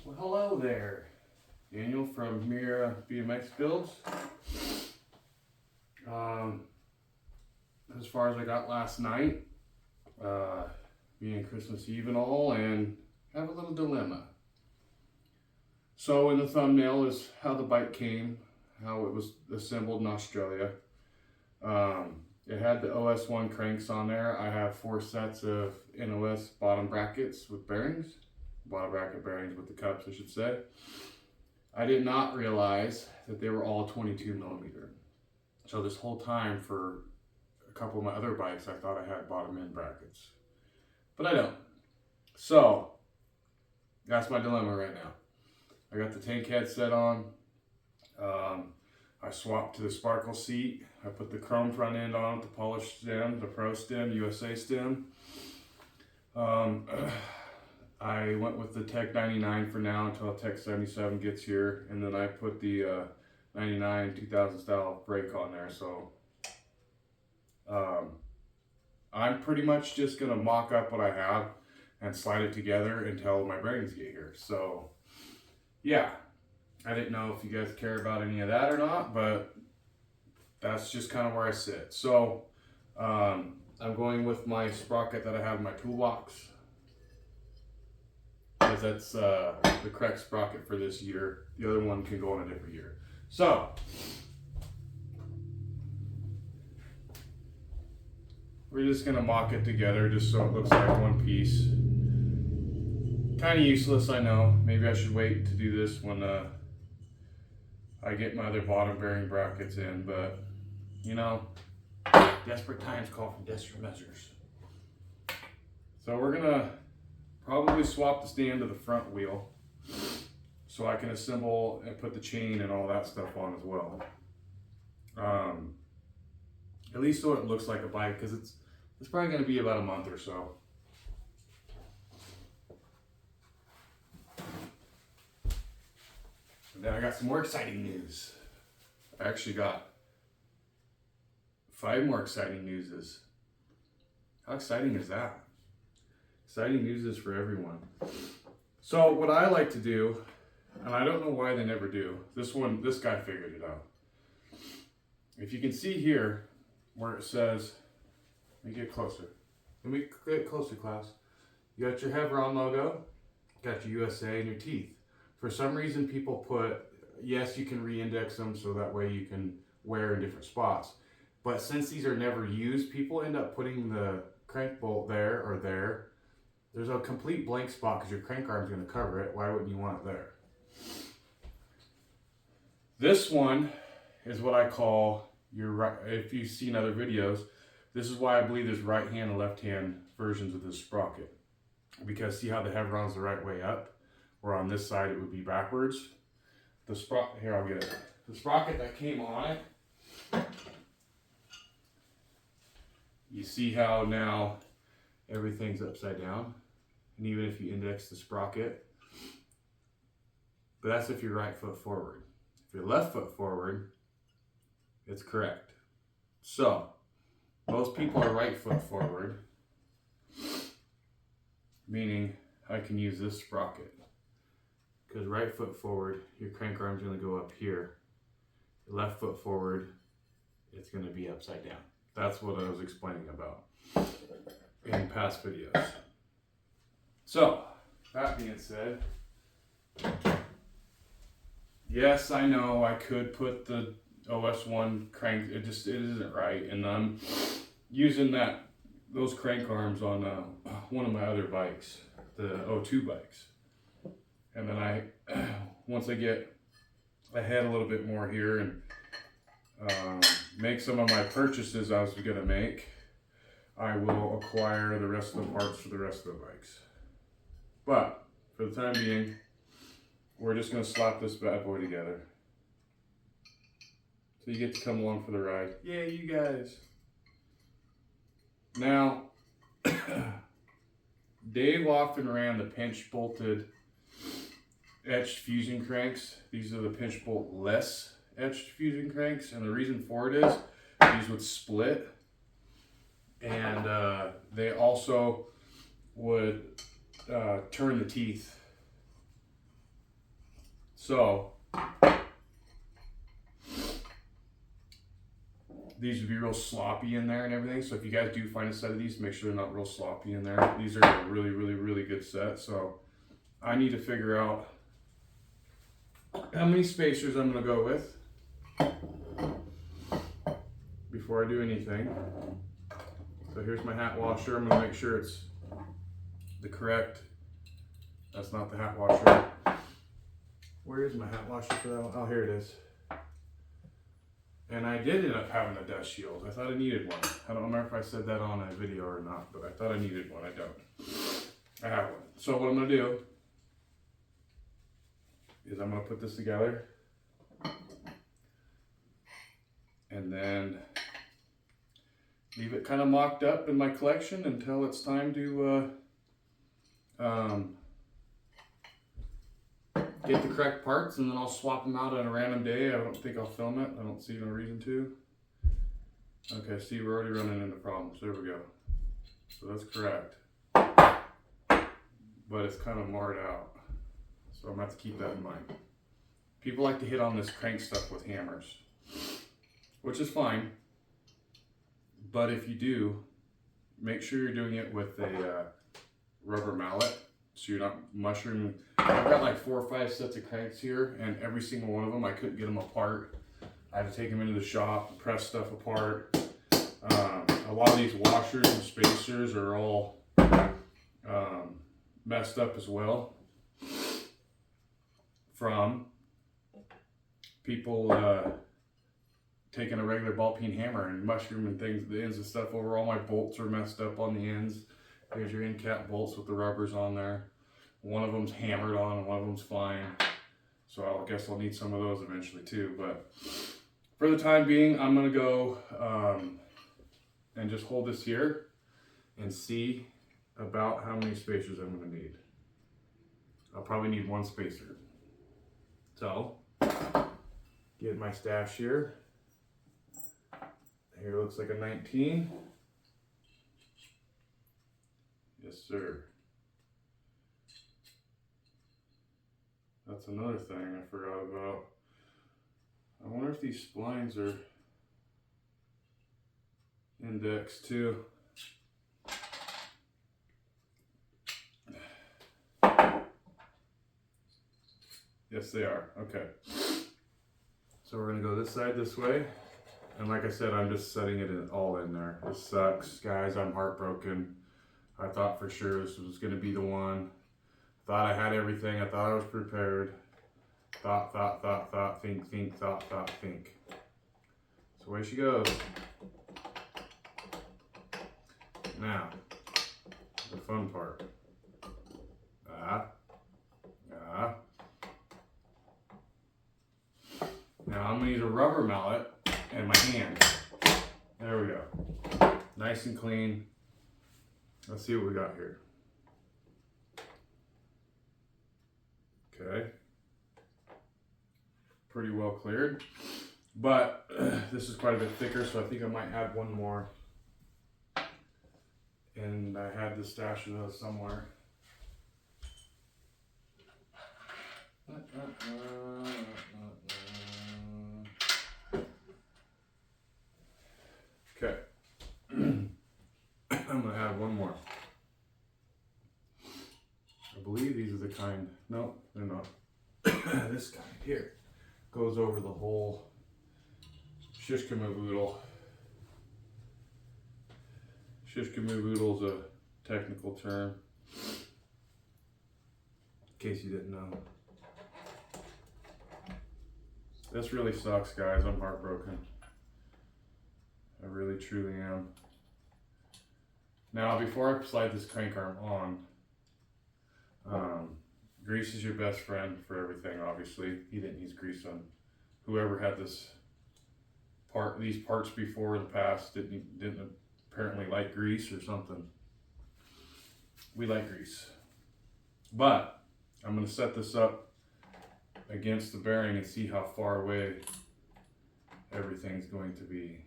Well, hello there, Daniel from Mira BMX Builds. As far as I got last night, being Christmas Eve and all, and have a little dilemma. So in the thumbnail is how the bike came, how it was assembled in Australia. It had the OS1 cranks on there. I have 4 sets of NOS bottom brackets with bearings. Bottom bracket bearings with the cups, I should say. I did not realize that they were all 22 millimeter. So this whole time for a couple of my other bikes, I thought I had bottom end brackets, but I don't. So that's my dilemma right now. I got the tank head set on. I swapped to the sparkle seat. I put the chrome front end on it, the polished stem, the Pro stem, USA stem. I went with the Tech 99 for now until Tech 77 gets here, and then I put the 99 2000 style brake on there. So I'm pretty much just gonna mock up what I have and slide it together until my bearings get here. So yeah, I didn't know if you guys care about any of that or not, but that's just kind of where I sit. So I'm going with my sprocket that I have in my toolbox, because that's the correct sprocket for this year. The other one can go in a different year. So we're just gonna mock it together just so it looks like one piece. Kind of useless, I know. Maybe I should wait to do this when I get my other bottom bearing brackets in, but you know, desperate times call for desperate measures. So we're gonna probably swap the stand to the front wheel so I can assemble and put the chain and all that stuff on as well. At least so it looks like a bike, because it's probably going to be about a month or so. And then I got some more exciting news. I actually got 5 more exciting newses. How exciting is that? Exciting news is for everyone. So what I like to do, and I don't know why they never do, this guy figured it out. If you can see here where it says, let me get closer. Let me get closer, class. You got your Hevron logo, got your USA and your teeth. For some reason people put, yes, you can re-index them so that way you can wear in different spots. But since these are never used, people end up putting the crank bolt there or there. There's a complete blank spot because your crank arm is going to cover it. Why wouldn't you want it there? This one is what I call your right. If you've seen other videos, this is why I believe there's right hand and left hand versions of this sprocket. Because see how the Hevron's the right way up, where on this side it would be backwards. The sprocket, here I'll get it. The sprocket that came on it, you see how now everything's upside down? And even if you index the sprocket, but that's if you're right foot forward. If you're left foot forward, it's correct. So, most people are right foot forward, meaning I can use this sprocket. Because right foot forward, your crank arm's gonna go up here. Left foot forward, it's gonna be upside down. That's what I was explaining about in past videos. So, that being said, yes, I know I could put the OS1 crank, it isn't right, and I'm using those crank arms on one of my other bikes, the O2 bikes. And then once I get ahead a little bit more here and make some of my purchases I was gonna make, I will acquire the rest of the parts for the rest of the bikes. But for the time being, we're just gonna slap this bad boy together. So you get to come along for the ride. Yay, you guys. Now, Dave often ran the pinch bolted etched fusion cranks. These are the pinch bolt less etched fusion cranks, and the reason for it is these would split, and they also would turn the teeth So these would be real sloppy in there and everything. So if you guys do find a set of these, make sure they're not real sloppy in there. These are a really, really, really good set. So I need to figure out how many spacers I'm going to go with before I do anything. So here's my hat washer. I'm going to make sure it's the correct, that's not the hat washer. Where is my hat washer for that one? Oh, here it is. And I did end up having a dust shield. I thought I needed one. I don't remember if I said that on a video or not, but I thought I needed one. I don't. I have one. So what I'm going to do is I'm going to put this together. And then leave it kind of mocked up in my collection until it's time to get the correct parts, and then I'll swap them out on a random day. I don't think I'll film it. I don't see no reason to. Okay, see, we're already running into problems. There we go. So that's correct. But it's kind of marred out. So I'm going to have to keep that in mind. People like to hit on this crank stuff with hammers, which is fine. But if you do, make sure you're doing it with a rubber mallet, so you're not mushrooming. I've got like 4 or 5 sets of cranks here, and every single one of them, I couldn't get them apart. I had to take them into the shop, press stuff apart. A lot of these washers and spacers are all messed up as well from people taking a regular ball peen hammer and mushrooming things, the ends of stuff over. All my bolts are messed up on the ends. Here's your end cap bolts with the rubbers on there. One of them's hammered on and one of them's fine. So I guess I'll need some of those eventually too. But for the time being, I'm gonna go and just hold this here and see about how many spacers I'm gonna need. I'll probably need 1 spacer. So, get my stash here. Here looks like a 19. Yes, sir. That's another thing I forgot about. I wonder if these splines are indexed too. Yes, they are. Okay. So we're gonna go this side this way. And like I said, I'm just setting it all in there. This sucks, guys. I'm heartbroken. I thought for sure this was gonna be the one. Thought I had everything. I thought I was prepared. Thought, think, thought, think. So away she goes. Now, the fun part. Now I'm gonna use a rubber mallet and my hand. There we go. Nice and clean. Let's see what we got here. Okay. Pretty well cleared. But this is quite a bit thicker, so I think I might add one more. And I had the stash of those somewhere. Okay. I'm gonna add one more. I believe these are the kind, no, they're not. This kind here goes over the whole shish kamavoodle. Shish kamavoodle is a technical term, in case you didn't know. This really sucks, guys. I'm heartbroken. I really truly am. Now, before I slide this crank arm on, grease is your best friend for everything, obviously. He didn't use grease on whoever had these parts before in the past didn't apparently like grease or something. We like grease. But I'm gonna set this up against the bearing and see how far away everything's going to be.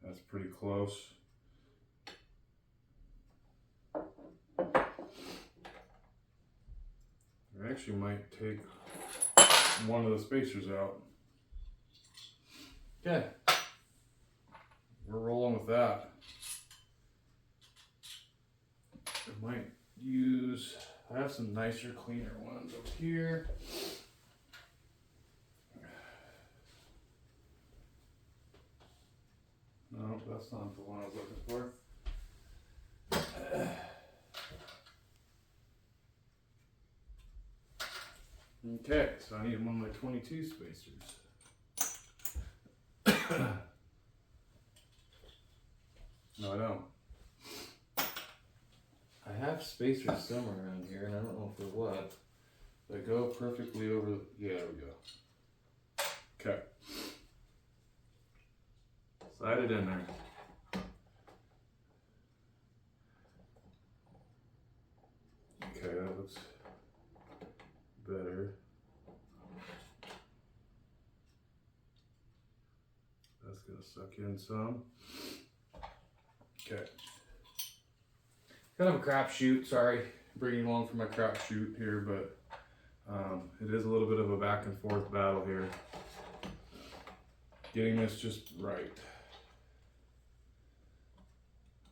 That's pretty close. actually might take one of the spacers out. Okay, we're rolling with that. I might use, I have some nicer, cleaner ones up here. No, that's not the one I was looking for. Okay, so I need one of my 22 spacers. No, I don't. I have spacers somewhere around here, and I don't know for what. They go perfectly over. Yeah, there we go. Okay. Slide it in there. Okay, that looks better. That's gonna suck in some. Okay. Kind of a crapshoot. Sorry, bringing along for my crapshoot here, but it is a little bit of a back and forth battle here. Getting this just right.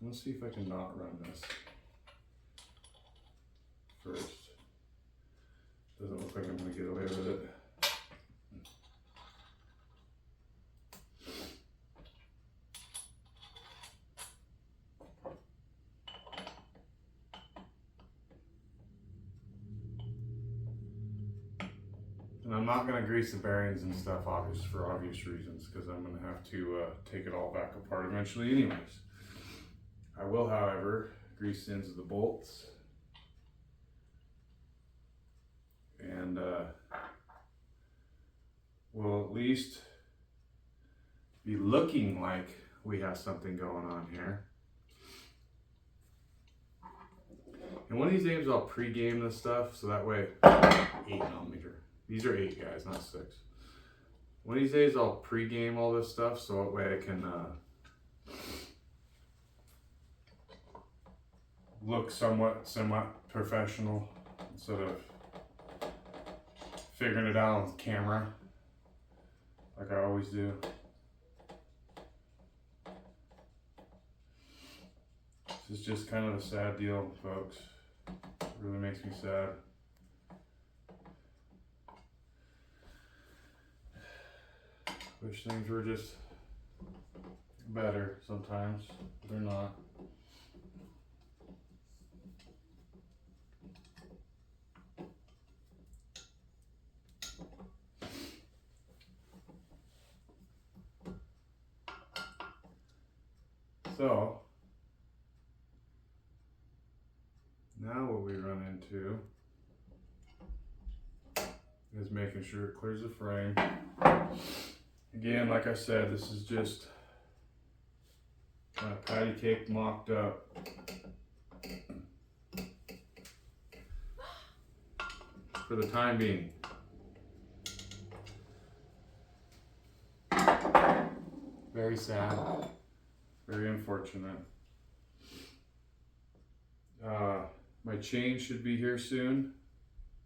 Let's see if I can not run this first. Doesn't look like I'm gonna get away with it. And I'm not gonna grease the bearings and stuff for obvious reasons, because I'm gonna have to take it all back apart eventually anyways. I will, however, grease the ends of the bolts. And we'll at least be looking like we have something going on here. And one of these days I'll pre-game this stuff, so that way, 8mm. These are 8 guys, not 6. One of these days I'll pre-game all this stuff, so that way I can look somewhat professional instead of figuring it out on camera like I always do. This is just kind of a sad deal, folks. It really makes me sad. Wish things were just better sometimes, but they're not. So, now what we run into is making sure it clears the frame. Again, like I said, this is just patty cake mocked up. For the time being. Very sad. Very unfortunate. My chain should be here soon.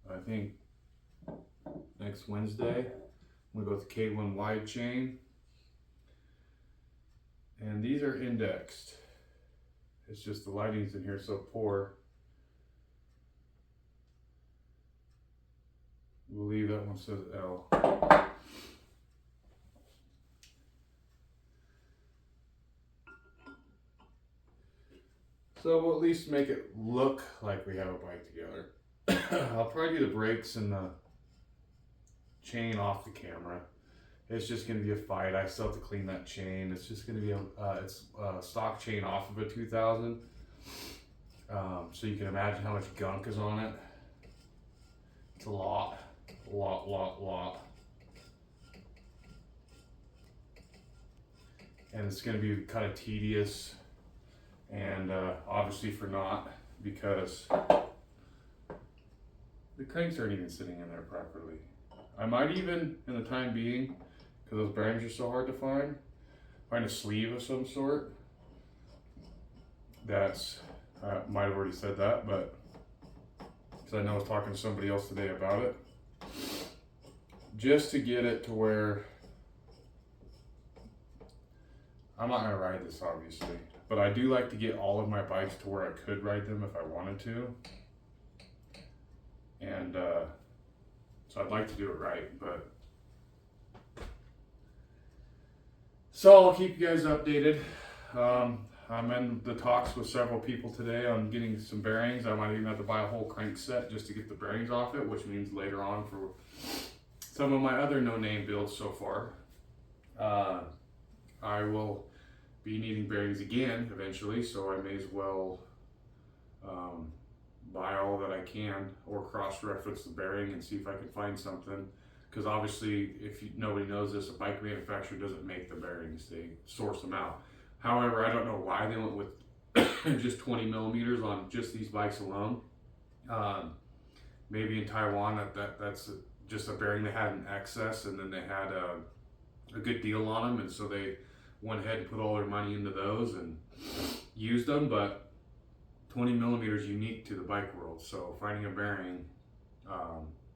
I think next Wednesday. I'm gonna go with the K1 wide chain. And these are indexed. It's just the lighting's in here so poor. We'll leave that one says L. So we'll at least make it look like we have a bike together. I'll probably do the brakes and the chain off the camera. It's just going to be a fight. I still have to clean that chain. It's just going to be it's a stock chain off of a 2000. So you can imagine how much gunk is on it. It's a lot. And it's going to be kind of tedious and obviously for naught, because the cranks aren't even sitting in there properly. I might even, in the time being, because those bearings are so hard to find a sleeve of some sort. That's, I might have already said that, but because I know I was talking to somebody else today about it. Just to get it to where I'm not gonna ride this obviously, but I do like to get all of my bikes to where I could ride them if I wanted to. And so I'd like to do it right, but so I'll keep you guys updated. I'm in the talks with several people today on getting some bearings. I might even have to buy a whole crank set just to get the bearings off it, which means later on for some of my other no-name builds so far, I will be needing bearings again eventually, so I may as well buy all that I can or cross-reference the bearing and see if I can find something. Because obviously, if nobody knows this, a bike manufacturer doesn't make the bearings, they source them out. However, I don't know why they went with just 20 millimeters on just these bikes alone. Maybe in Taiwan that's just a bearing they had in excess, and then they had a good deal on them, and so they went ahead and put all their money into those and used them. But 20 millimeters unique to the bike world, so finding a bearing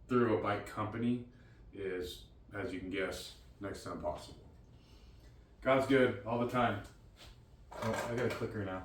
through a bike company is, as you can guess, next to impossible. God's good all the time. Oh, I got a clicker now.